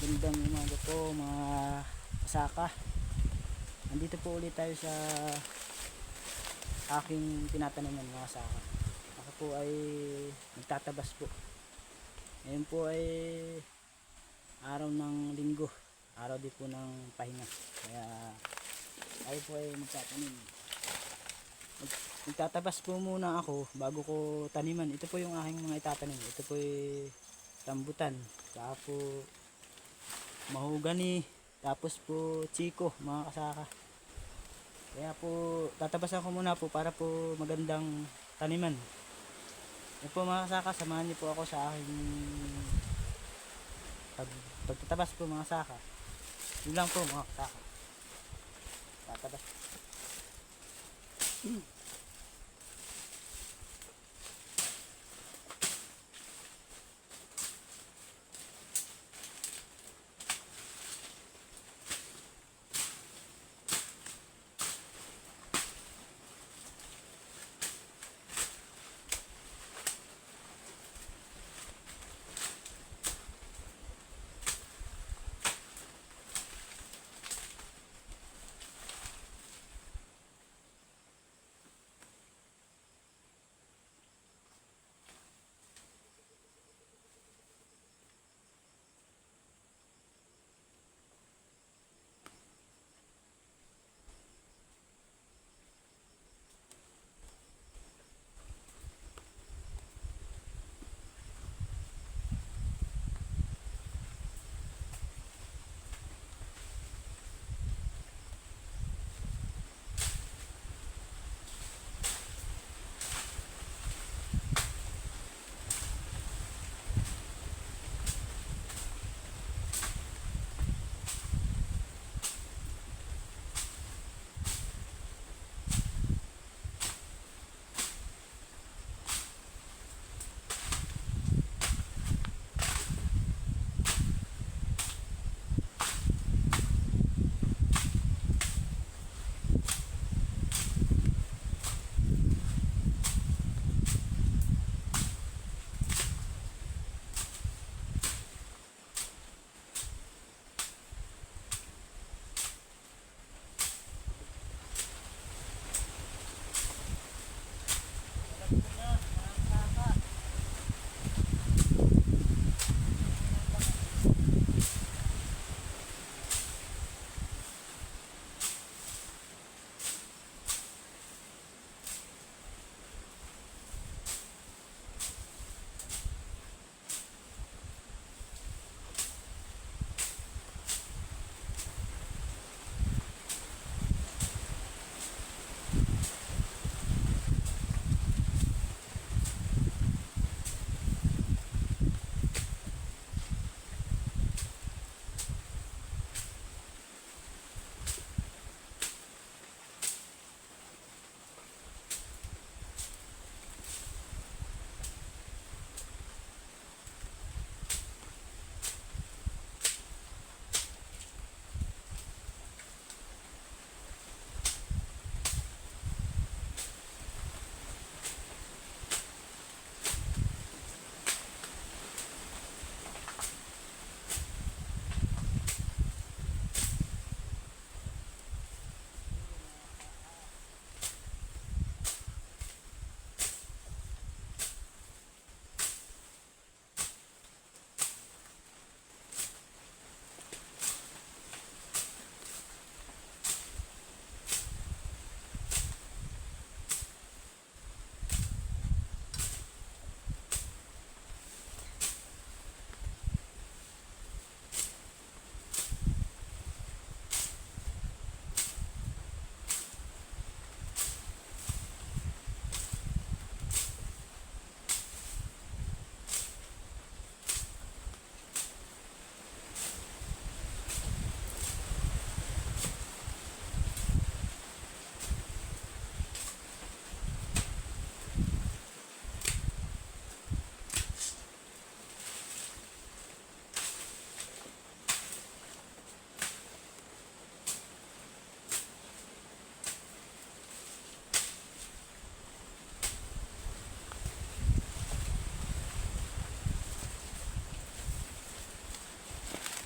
Magandang umaga po mga kasaka. Nandito po ulit tayo sa aking tinataniman mga kasaka. Ako po ay nagtatabas po. Ngayon po ay araw ng linggo, araw din po ng pahinga. Kaya tayo po ay magtatanim. Magtatabas po muna ako bago ko taniman. Ito po yung aking mga itatanim. Ito po ay rambutan, saka po mahogani, tapos po chiko mga kasaka. Kaya po tatabasan ko muna po para po magandang taniman. Yan po mga kasaka, samahan niyo po ako sa aking pagtatabas po mga kasaka. Yun lang po mga kasaka. Tatabas.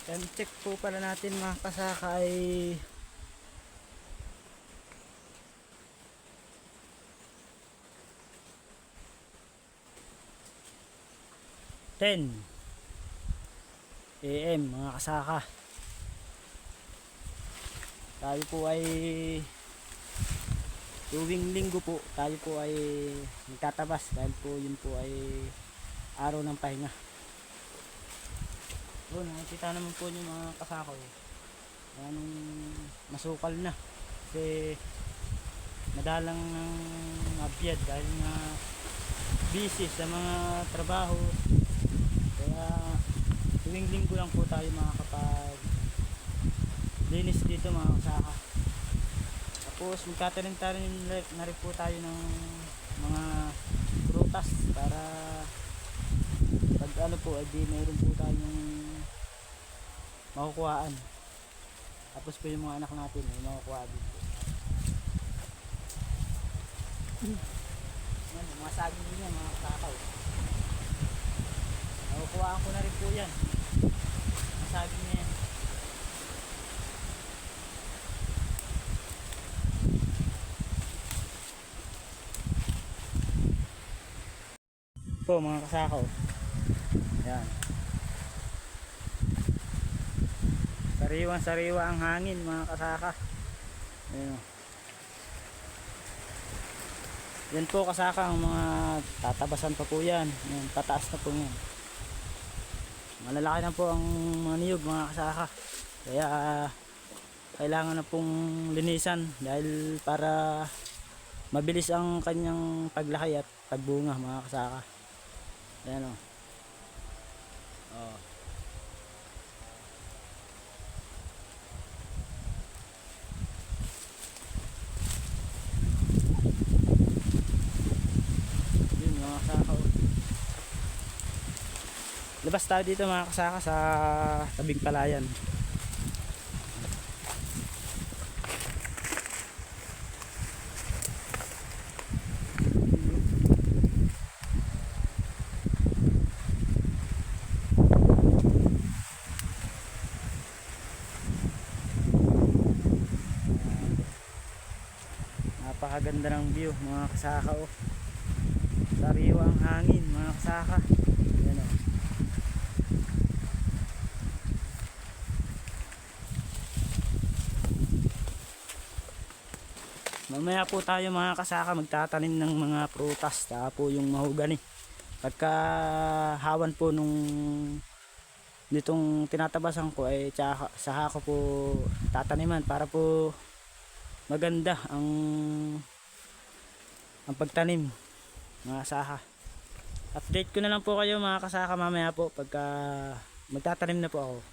Time check po pala natin mga kasaka ay 10 AM mga kasaka. Tayo po ay tuwing linggo po tayo po ay nagtatabas dahil po yun po ay araw ng pahinga. So, nakikita naman po nyo mga kasakaw, yan masukal na kasi madalang ng abiyad dahil nga busy sa mga trabaho, kaya tuwing linggo lang po tayo makakapag linis dito mga kasaka. Tapos magtatanim-tanim na rin po tayo ng mga prutas para pag ano po ay di mayroon po tayong makukuhaan. Tapos po yung mga anak natin ay makukuha din po. Yan, mga saging niya mga kakao. Makukuhaan ko na rin po yan. Mga saging niya yan. Po mga kasakaw, yan, sariwang-sariwa ang hangin mga kasaka. Ayan. Yan po kasaka ang mga tatabasan pa po yan. Yan, tataas na po yan. Malalaki na po ang mga niyog mga kasaka, kaya kailangan na pong linisan dahil para mabilis ang kanyang paglaki at pagbunga mga kasaka. Yan o. Oh. Yun mga kasaka. Labas tayo dito mga kasaka sa tabing palayan. Napakaganda ng view mga kasaka oh. Sariwa ang hangin mga kasaka. Yan oh. Mamaya po tayo mga kasaka magtatanim ng mga prutas, po yung mahogani. Pagka hawan po nung nitong tinatabasan ko ay saka ko po tataniman para po maganda ang pagtanim mga kasaka. Update ko na lang po kayo mga kasaka mamaya po pagka magtatanim na po ako.